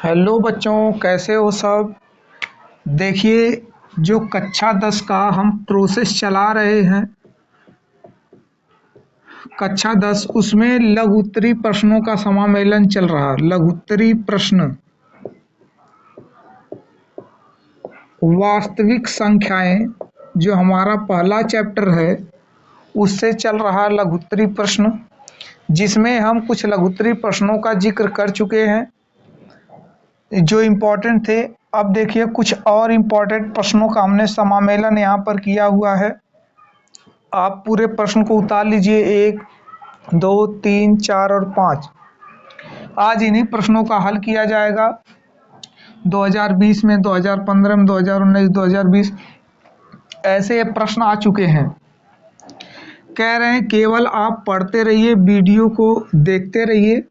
Hello बच्चों, कैसे हो सब। देखिए, जो कक्षा 10 का हम प्रोसेस चला रहे हैं, कक्षा 10 उसमें लघु उत्तरीय प्रश्नों का समामेलन चल रहा है। लघु उत्तरीय प्रश्न, वास्तविक संख्याएं, जो हमारा पहला चैप्टर है उससे चल रहा लघु उत्तरीय प्रश्न, जिसमें हम कुछ लघु उत्तरीय प्रश्नों का जिक्र कर चुके हैं जो इम्पोर्टेंट थे। अब देखिए, कुछ और इम्पोर्टेंट प्रश्नों का हमने समामेलन यहाँ पर किया हुआ है। आप पूरे प्रश्न को उतार लीजिए, 1, 2, 3, 4 और 5। आज इन्हीं प्रश्नों का हल किया जाएगा। 2020 में, 2015 में, 2019, 2020 ऐसे ये प्रश्न आ चुके हैं। कह रहे हैं केवल आप पढ़ते रहिए, वीडियो को देखते रहिए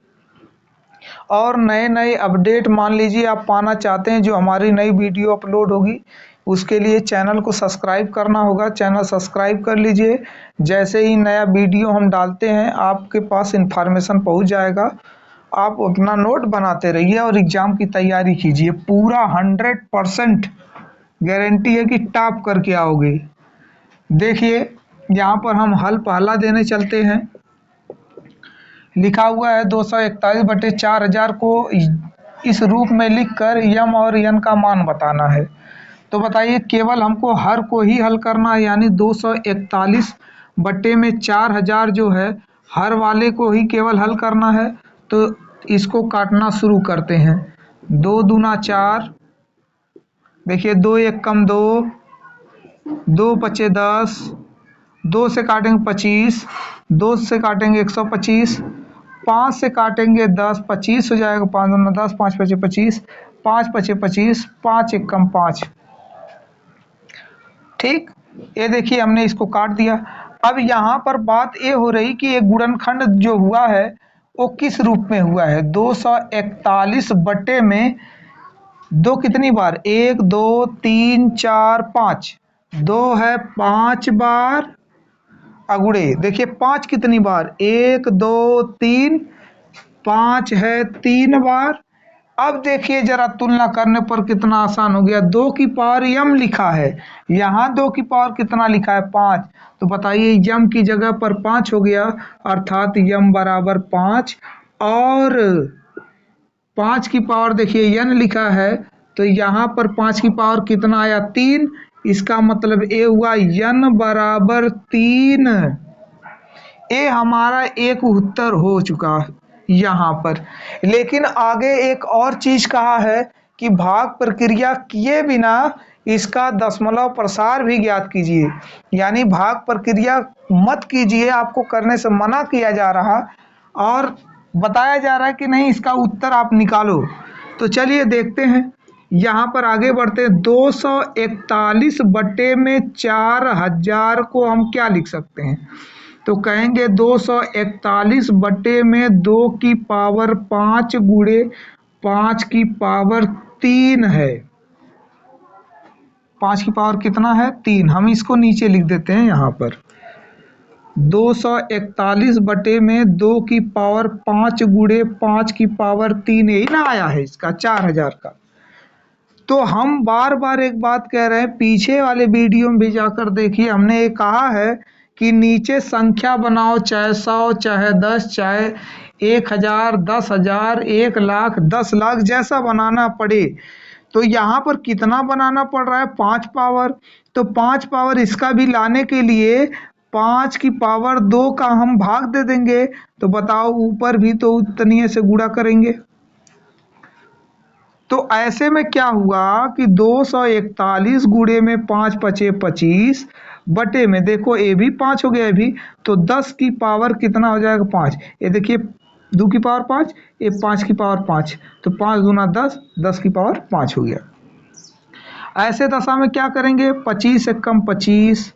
और नए नए अपडेट मान लीजिए आप पाना चाहते हैं। जो हमारी नई वीडियो अपलोड होगी उसके लिए चैनल को सब्सक्राइब करना होगा। चैनल सब्सक्राइब कर लीजिए। जैसे ही नया वीडियो हम डालते हैं आपके पास इन्फॉर्मेशन पहुंच जाएगा। आप अपना नोट बनाते रहिए और एग्ज़ाम की तैयारी कीजिए। पूरा 100% गारंटी है कि टॉप करके आओगे। देखिए, यहाँ पर हम हल पहला देने चलते हैं। लिखा हुआ है 241/4000 को इस रूप में लिखकर यम और यन का मान बताना है। तो बताइए, केवल हमको हर को ही हल करना है, यानी 241/4000 जो है हर वाले को ही केवल हल करना है। तो इसको काटना शुरू करते हैं। 2 दूना 4, देखिए 2 1 कम 2, 2 पचे 10, 2 से काटेंगे 25, 2 से काटेंगे 125, 5 से काटेंगे 10, 25 हो जाएगा। 5 दूना 10, 5 पचे 25, 5 पचे 25, 5 1 कम 5। ठीक, ये देखिए हमने इसको काट दिया। अब यहाँ पर बात ये हो रही कि एक गुणनखंड जो हुआ है वो किस रूप में हुआ है। 241 बटे में 2 कितनी बार, 1 2 3 4 5, 2 है 5 बार अगुड़े। देखिए 5 कितनी बार, 1 2 3, 5 है 3 बार। अब देखिए जरा तुलना करने पर कितना आसान हो गया। 2 की पावर यम लिखा है, यहाँ 2 की पावर कितना लिखा है, 5। तो बताइए यम की जगह पर 5 हो गया, अर्थात यम बराबर 5। और 5 की पावर देखिए यन लिखा है, तो यहाँ पर 5 की पावर कितना आया, 3। इसका मतलब ये हुआ यन बराबर 3। ये हमारा एक उत्तर हो चुका यहाँ पर। लेकिन आगे एक और चीज कहा है कि भाग प्रक्रिया किए बिना इसका दशमलव प्रसार भी ज्ञात कीजिए, यानी भाग प्रक्रिया मत कीजिए, आपको करने से मना किया जा रहा और बताया जा रहा है कि नहीं, इसका उत्तर आप निकालो। तो चलिए देखते हैं, यहाँ पर आगे बढ़ते हैं। 241 बटे में 4000 को हम क्या लिख सकते हैं। तो कहेंगे 241 बटे में 2 की पावर 5 गुणे 5 की पावर 3 है। 5 की पावर कितना है, 3। हम इसको नीचे लिख देते हैं यहाँ पर। 241 बटे में 2 की पावर 5 गुणे 5 की पावर 3, यही ना आया है इसका 4000 का। तो हम बार बार एक बात कह रहे हैं, पीछे वाले वीडियो में भी जाकर देखिए, हमने ये कहा है कि नीचे संख्या बनाओ, चाहे 100, चाहे 10, चाहे 1000, 10,000, 1 लाख, 10 लाख, जैसा बनाना पड़े। तो यहाँ पर कितना बनाना पड़ रहा है, 5 पावर। तो 5 पावर इसका भी लाने के लिए 5 की पावर 2 का हम भाग दे देंगे। तो बताओ, ऊपर भी तो उतनी से गुणा करेंगे। तो ऐसे में क्या हुआ कि 241 गुणे में 5 पचे 25 बटे में, देखो ये भी 5 हो गया, ये भी। तो 10 की पावर कितना हो जाएगा, 5। ये देखिए 2 की पावर 5, ये 5 की पावर 5, तो 5 दूना 10, 10 की पावर 5 हो गया। ऐसे दशा में क्या करेंगे, 25 से कम 25।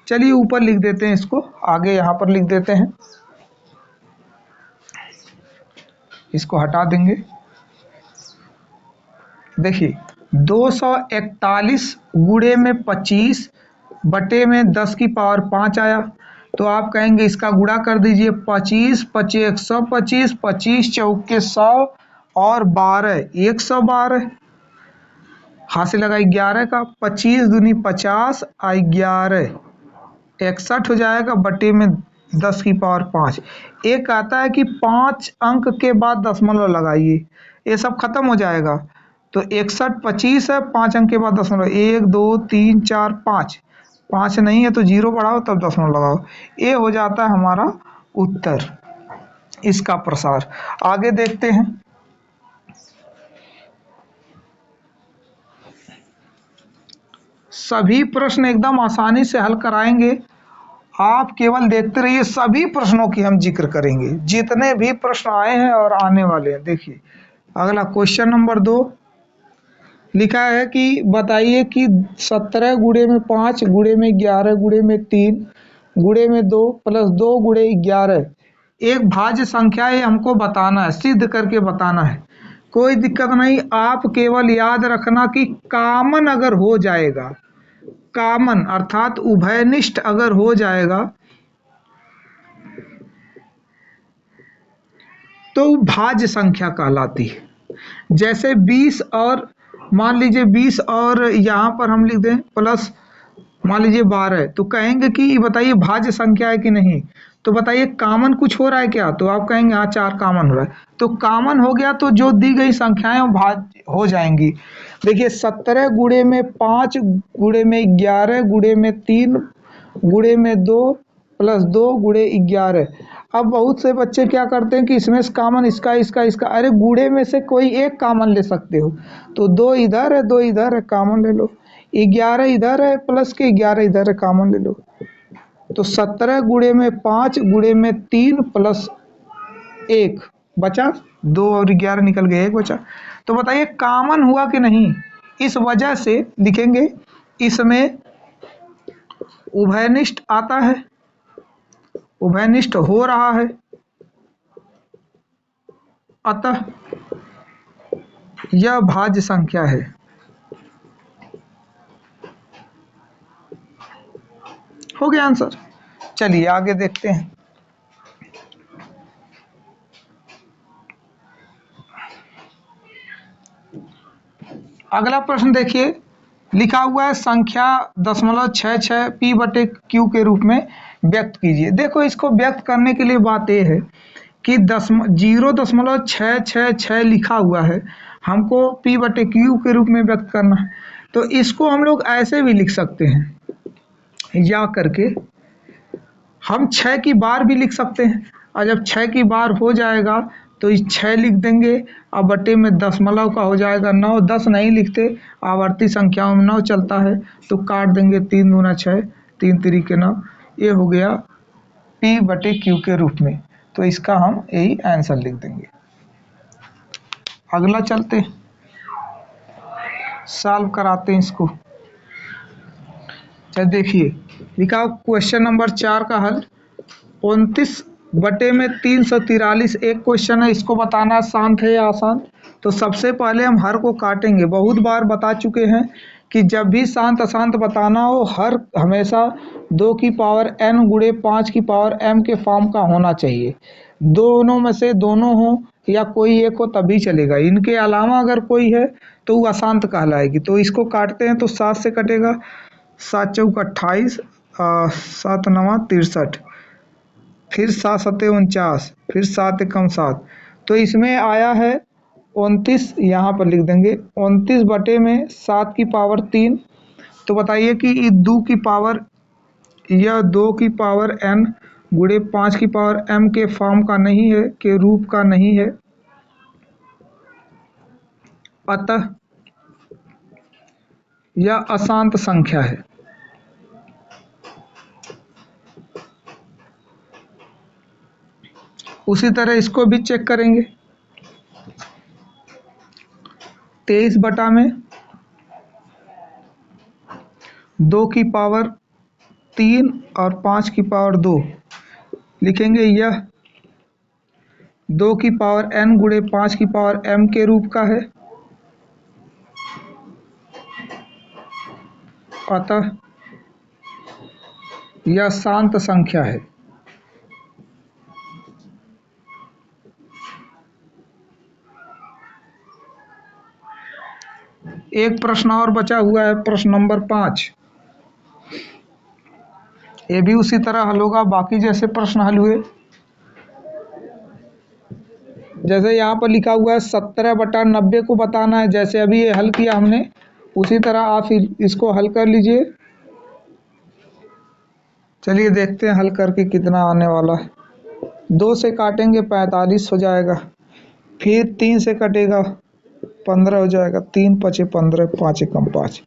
चलिए ऊपर लिख देते हैं इसको, आगे यहाँ पर लिख देते हैं, इसको हटा देंगे। देखिए 241 गुणे में 25 बटे में 10 की पावर 5 आया। तो आप कहेंगे इसका गुणा कर दीजिए, 25 पचे 125, 25 चौके 100 और 12 112, हाथ से लगा 11 का, 25 दूनी 50 और 11 61 हो जाएगा, बटे में 10 की पावर 5। एक आता है कि 5 अंक के बाद दशमलव लगाइए, ये सब खत्म हो जाएगा। तो 61 25 है, 5 अंक के बाद दशमलव, 1 2 3 4 5, 5 नहीं है तो 0 बढ़ाओ तब दशमलव लगाओ। ये हो जाता है हमारा उत्तर इसका प्रसार। आगे देखते हैं। सभी प्रश्न एकदम आसानी से हल कराएंगे, आप केवल देखते रहिए। सभी प्रश्नों की हम जिक्र करेंगे, जितने भी प्रश्न आए हैं और आने वाले हैं। देखिए अगला क्वेश्चन नंबर 2 लिखा है कि बताइए कि 17 गुणे में 5 गुणे में 11 गुणे में 3 गुणे में 2 प्लस 2 गुणे 11 एक भाज्य संख्या है, हमको बताना है, सिद्ध करके बताना है। कोई दिक्कत नहीं, आप केवल याद रखना कि कॉमन अगर हो जाएगा, कॉमन अर्थात उभयनिष्ठ अगर हो जाएगा तो भाज्य संख्या कहलाती है। जैसे 20 और मान लीजिए 20 और यहाँ पर हम लिख दें प्लस मान लीजिए 12, तो कहेंगे कि बताइए भाज्य संख्या है कि नहीं। तो बताइए कॉमन कुछ हो रहा है क्या, तो आप कहेंगे हाँ 4 कॉमन हो रहा है। तो कॉमन हो गया तो जो दी गई संख्याएं वो भाज्य हो जाएंगी। देखिए 17 गुणे में 5 गुणे में 11 गुणे में 3 गुणे में 2 प्लस 2 गुणे 11। अब बहुत से बच्चे क्या करते हैं कि इसमें से कॉमन इसका इसका इसका, अरे गुणे में से कोई एक कॉमन ले सकते हो। तो 2 इधर है 2 इधर है, कॉमन ले लो। 11 इधर है प्लस के 11 इधर है, कॉमन ले लो। तो 17 गुणे में 5 गुणे में 3 प्लस 1 बचा 2 और 11 निकल गए 1 बचा। तो बताइए कॉमन हुआ कि नहीं। इस वजह से लिखेंगे इसमें उभयनिष्ठ आता है, उभयनिष्ठ हो रहा है, अतः यह भाज्य संख्या है। हो गया आंसर। चलिए आगे देखते हैं। अगला प्रश्न देखिए, लिखा हुआ है संख्या 0.66 p बटे q के रूप में व्यक्त कीजिए। देखो इसको व्यक्त करने के लिए बात यह है कि 0.666 लिखा हुआ है, हमको p बटे q के रूप में व्यक्त करना है। तो इसको हम लोग ऐसे भी लिख सकते हैं, या करके हम 6 की बार भी लिख सकते हैं। और जब 6 की बार हो जाएगा तो इस 6 लिख देंगे और बटे में दशमलव का हो जाएगा 9। 10 नहीं लिखते, आवर्ती संख्याओं में 9 चलता है, तो काट देंगे 3 दूना 6 3 तिरिके 9। ये हो गया p बटे q के रूप में। तो इसका हम यही आंसर लिख देंगे। अगला चलते सॉल्व कराते हैं इसको। चल देखिए लिखा क्वेश्चन नंबर 4 का हल 29 बटे में 343 एक क्वेश्चन है, इसको बताना शांत है या आसान। तो सबसे पहले हम हर को काटेंगे। बहुत बार बता चुके हैं कि जब भी शांत अशांत बताना हो, हर हमेशा 2 की पावर n गुणे 5 की पावर m के फॉर्म का होना चाहिए। दोनों में से दोनों हो या कोई एक हो तभी चलेगा, इनके अलावा अगर कोई है तो वो अशांत कहलाएगी। तो इसको काटते हैं तो 7 से कटेगा, 7 चौक 28, 7 नवा 63, फिर 7 सत्ते 49, फिर 7 एकम 7। तो इसमें आया है 29, यहाँ पर लिख देंगे 29 बटे में 7 की पावर 3। तो बताइए कि ये 2 की पावर यह 2 की पावर n गुणे 5 की पावर m के फॉर्म का नहीं है, के रूप का नहीं है, अतः यह अशांत संख्या है। उसी तरह इसको भी चेक करेंगे। 23 बटा में 2 की पावर 3 और 5 की पावर 2 लिखेंगे, यह 2 की पावर n गुणे 5 की पावर m के रूप का है, अतः यह शांत संख्या है। एक प्रश्न और बचा हुआ है, प्रश्न नंबर 5। ये भी उसी तरह हल होगा बाकी जैसे प्रश्न हल हुए। जैसे यहाँ पर लिखा हुआ है 17/90 को बताना है, जैसे अभी ये हल किया हमने उसी तरह आप इसको हल कर लीजिए। चलिए देखते हैं हल करके कितना आने वाला है। 2 से काटेंगे 45 हो जाएगा, फिर 3 से कटेगा 15 हो जाएगा, 3 पचे 15, 5 एकम 5।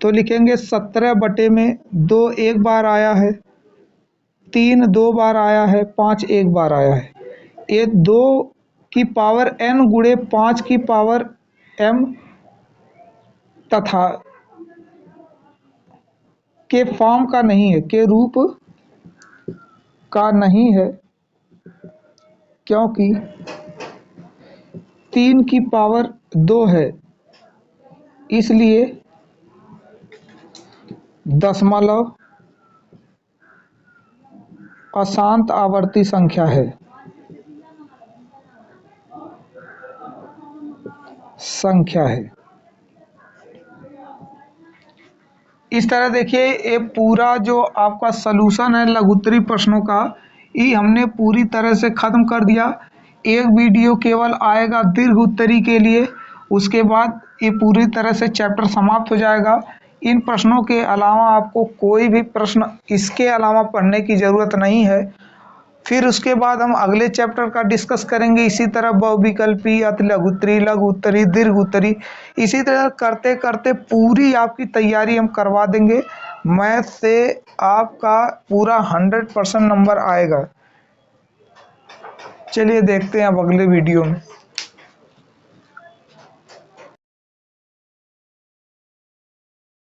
तो लिखेंगे 17 में 2 एक बार आया है, 3 2 बार आया है, 5 एक बार आया है। ये 2 की पावर n गुणे 5 की पावर m तथा के फॉर्म का नहीं है, के रूप का नहीं है, क्योंकि 3 की पावर 2 है, इसलिए दशमलव अशांत आवर्ती संख्या है। इस तरह देखिए ये पूरा जो आपका सलूशन है लघुत्तरी प्रश्नों का, ये हमने पूरी तरह से ख़त्म कर दिया। एक वीडियो केवल आएगा दीर्घ उत्तरी के लिए, उसके बाद ये पूरी तरह से चैप्टर समाप्त हो जाएगा। इन प्रश्नों के अलावा आपको कोई भी प्रश्न इसके अलावा पढ़ने की ज़रूरत नहीं है। फिर उसके बाद हम अगले चैप्टर का डिस्कस करेंगे इसी तरह बहुविकल्पी, अति लघुत्तरी, लघु उत्तरी, दीर्घ उत्तरी, इसी तरह करते करते पूरी आपकी तैयारी हम करवा देंगे। मैथ से आपका पूरा 100% नंबर आएगा। चलिए देखते हैं अब अगले वीडियो में।